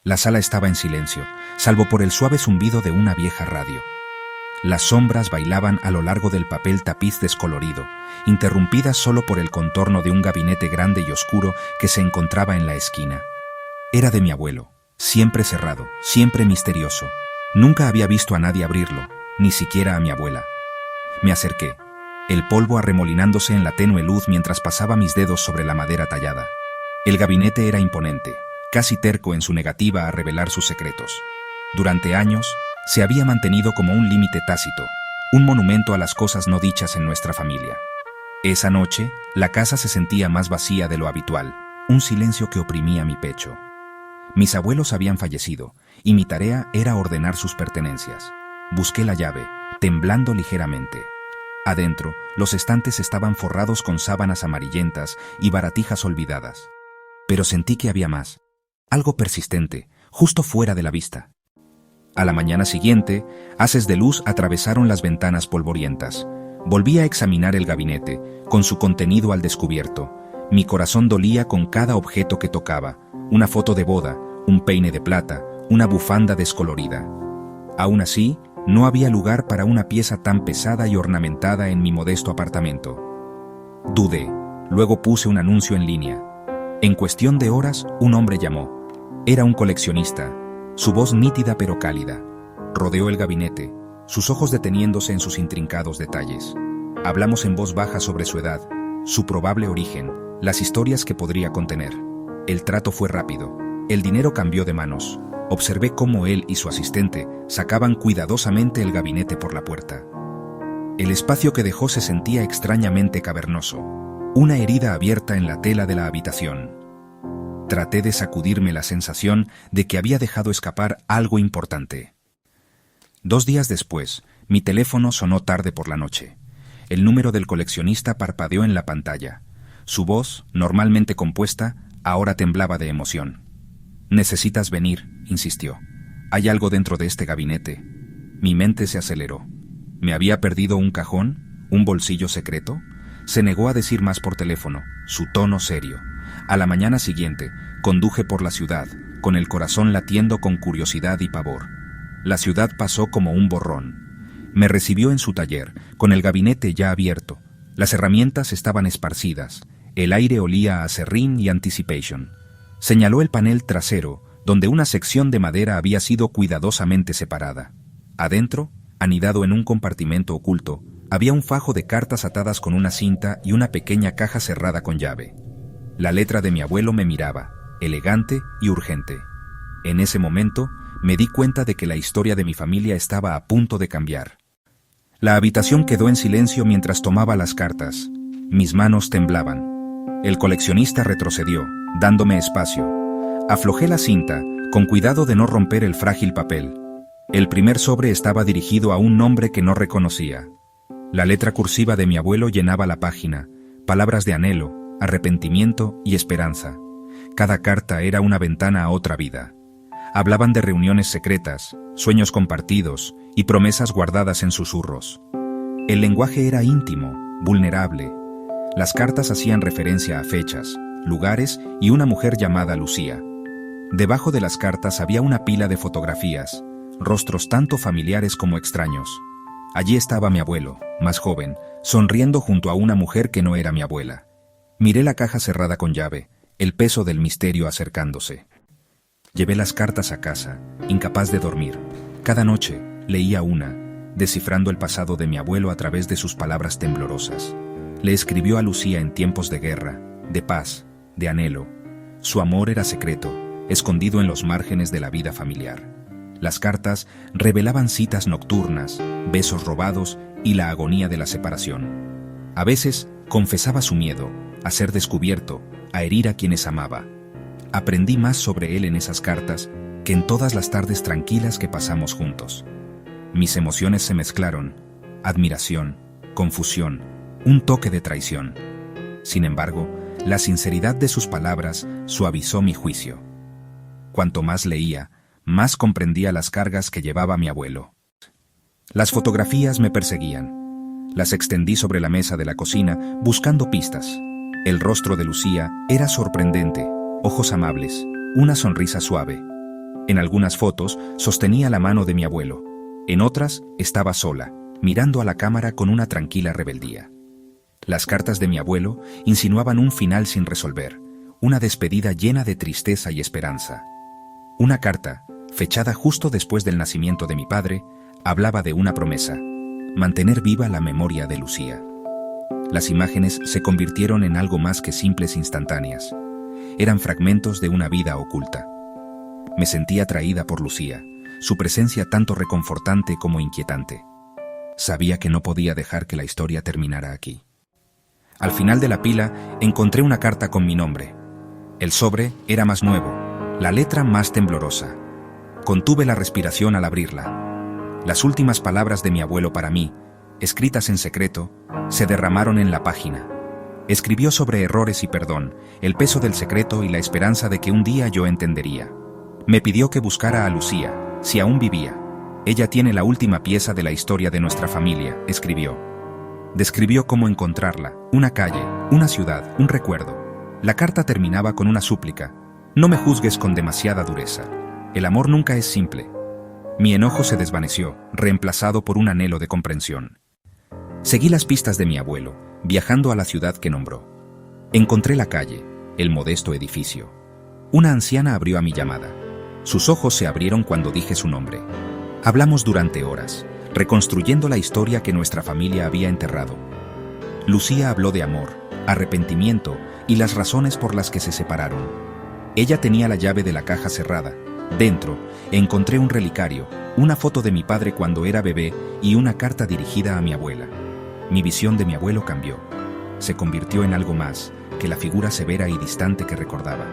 La sala estaba en silencio, salvo por el suave zumbido de una vieja radio. Las sombras bailaban a lo largo del papel tapiz descolorido, interrumpidas solo por el contorno de un gabinete grande y oscuro que se encontraba en la esquina. Era de mi abuelo, siempre cerrado, siempre misterioso. Nunca había visto a nadie abrirlo, ni siquiera a mi abuela. Me acerqué, el polvo arremolinándose en la tenue luz mientras pasaba mis dedos sobre la madera tallada. El gabinete era imponente, casi terco en su negativa a revelar sus secretos. Durante años, se había mantenido como un límite tácito, un monumento a las cosas no dichas en nuestra familia. Esa noche, la casa se sentía más vacía de lo habitual, un silencio que oprimía mi pecho. Mis abuelos habían fallecido, y mi tarea era ordenar sus pertenencias. Busqué la llave, temblando ligeramente. Adentro, los estantes estaban forrados con sábanas amarillentas y baratijas olvidadas. Pero sentí que había más, algo persistente, justo fuera de la vista. A la mañana siguiente, haces de luz atravesaron las ventanas polvorientas. Volví a examinar el gabinete, con su contenido al descubierto. Mi corazón dolía con cada objeto que tocaba. Una foto de boda, un peine de plata, una bufanda descolorida. Aún así, no había lugar para una pieza tan pesada y ornamentada en mi modesto apartamento. Dudé, luego puse un anuncio en línea. En cuestión de horas, un hombre llamó. Era un coleccionista. Su voz nítida pero cálida. Rodeó el gabinete, sus ojos deteniéndose en sus intrincados detalles. Hablamos en voz baja sobre su edad, su probable origen, las historias que podría contener. El trato fue rápido. El dinero cambió de manos. Observé cómo él y su asistente sacaban cuidadosamente el gabinete por la puerta. El espacio que dejó se sentía extrañamente cavernoso, una herida abierta en la tela de la habitación. Traté de sacudirme la sensación de que había dejado escapar algo importante. 2 días después, mi teléfono sonó tarde por la noche. El número del coleccionista parpadeó en la pantalla. Su voz, normalmente compuesta, ahora temblaba de emoción. «Necesitas venir», insistió. «Hay algo dentro de este gabinete». Mi mente se aceleró. ¿Me había perdido un cajón? ¿Un bolsillo secreto? Se negó a decir más por teléfono, su tono serio. A la mañana siguiente, conduje por la ciudad, con el corazón latiendo con curiosidad y pavor. La ciudad pasó como un borrón. Me recibió en su taller, con el gabinete ya abierto. Las herramientas estaban esparcidas. El aire olía a aserrín y anticipation. Señaló el panel trasero, donde una sección de madera había sido cuidadosamente separada. Adentro, anidado en un compartimento oculto, había un fajo de cartas atadas con una cinta y una pequeña caja cerrada con llave. La letra de mi abuelo me miraba, elegante y urgente. En ese momento, me di cuenta de que la historia de mi familia estaba a punto de cambiar. La habitación quedó en silencio mientras tomaba las cartas. Mis manos temblaban. El coleccionista retrocedió, dándome espacio. Aflojé la cinta, con cuidado de no romper el frágil papel. El primer sobre estaba dirigido a un nombre que no reconocía. La letra cursiva de mi abuelo llenaba la página, palabras de anhelo, arrepentimiento y esperanza. Cada carta era una ventana a otra vida. Hablaban de reuniones secretas, sueños compartidos y promesas guardadas en susurros. El lenguaje era íntimo, vulnerable. Las cartas hacían referencia a fechas, lugares y una mujer llamada Lucía. Debajo de las cartas había una pila de fotografías, rostros tanto familiares como extraños. Allí estaba mi abuelo, más joven, sonriendo junto a una mujer que no era mi abuela. Miré la caja cerrada con llave, el peso del misterio acercándose. Llevé las cartas a casa, incapaz de dormir. Cada noche leía una, descifrando el pasado de mi abuelo a través de sus palabras temblorosas. Le escribió a Lucía en tiempos de guerra, de paz, de anhelo. Su amor era secreto, escondido en los márgenes de la vida familiar. Las cartas revelaban citas nocturnas, besos robados y la agonía de la separación. A veces confesaba su miedo a ser descubierto, a herir a quienes amaba. Aprendí más sobre él en esas cartas que en todas las tardes tranquilas que pasamos juntos. Mis emociones se mezclaron, admiración, confusión, un toque de traición. Sin embargo, la sinceridad de sus palabras suavizó mi juicio. Cuanto más leía, más comprendía las cargas que llevaba mi abuelo. Las fotografías me perseguían. Las extendí sobre la mesa de la cocina, buscando pistas. El rostro de Lucía era sorprendente, ojos amables, una sonrisa suave. En algunas fotos sostenía la mano de mi abuelo. En otras estaba sola, mirando a la cámara con una tranquila rebeldía. Las cartas de mi abuelo insinuaban un final sin resolver, una despedida llena de tristeza y esperanza. Una carta, fechada justo después del nacimiento de mi padre, hablaba de una promesa: mantener viva la memoria de Lucía. Las imágenes se convirtieron en algo más que simples instantáneas. Eran fragmentos de una vida oculta. Me sentí atraída por Lucía, su presencia tanto reconfortante como inquietante. Sabía que no podía dejar que la historia terminara aquí. Al final de la pila encontré una carta con mi nombre. El sobre era más nuevo, la letra más temblorosa. Contuve la respiración al abrirla. Las últimas palabras de mi abuelo para mí, escritas en secreto, se derramaron en la página. Escribió sobre errores y perdón, el peso del secreto y la esperanza de que un día yo entendería. Me pidió que buscara a Lucía, si aún vivía. Ella tiene la última pieza de la historia de nuestra familia, escribió. Describió cómo encontrarla, una calle, una ciudad, un recuerdo. La carta terminaba con una súplica: no me juzgues con demasiada dureza. El amor nunca es simple. Mi enojo se desvaneció, reemplazado por un anhelo de comprensión. Seguí las pistas de mi abuelo, viajando a la ciudad que nombró. Encontré la calle, el modesto edificio. Una anciana abrió a mi llamada. Sus ojos se abrieron cuando dije su nombre. Hablamos durante horas, reconstruyendo la historia que nuestra familia había enterrado. Lucía habló de amor, arrepentimiento y las razones por las que se separaron. Ella tenía la llave de la caja cerrada. Dentro, encontré un relicario, una foto de mi padre cuando era bebé y una carta dirigida a mi abuela. Mi visión de mi abuelo cambió. Se convirtió en algo más que la figura severa y distante que recordaba.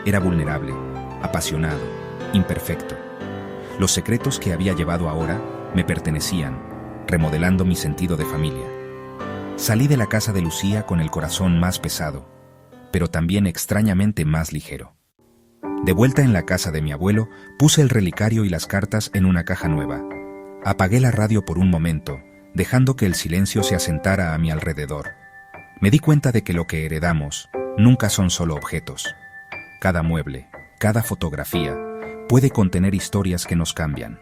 Era vulnerable, apasionado, imperfecto. Los secretos que había llevado ahora me pertenecían, remodelando mi sentido de familia. Salí de la casa de Lucía con el corazón más pesado, pero también extrañamente más ligero. De vuelta en la casa de mi abuelo, puse el relicario y las cartas en una caja nueva. Apagué la radio por un momento, dejando que el silencio se asentara a mi alrededor. Me di cuenta de que lo que heredamos nunca son solo objetos. Cada mueble, cada fotografía, puede contener historias que nos cambian.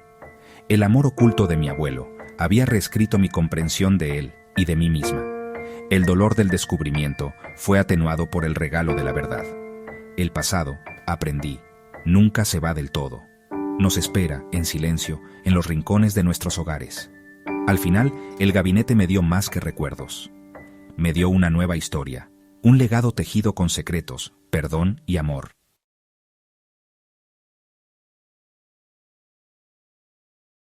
El amor oculto de mi abuelo había reescrito mi comprensión de él y de mí misma. El dolor del descubrimiento fue atenuado por el regalo de la verdad. El pasado, aprendí, nunca se va del todo. Nos espera, en silencio, en los rincones de nuestros hogares. Al final, el gabinete me dio más que recuerdos. Me dio una nueva historia, un legado tejido con secretos, perdón y amor.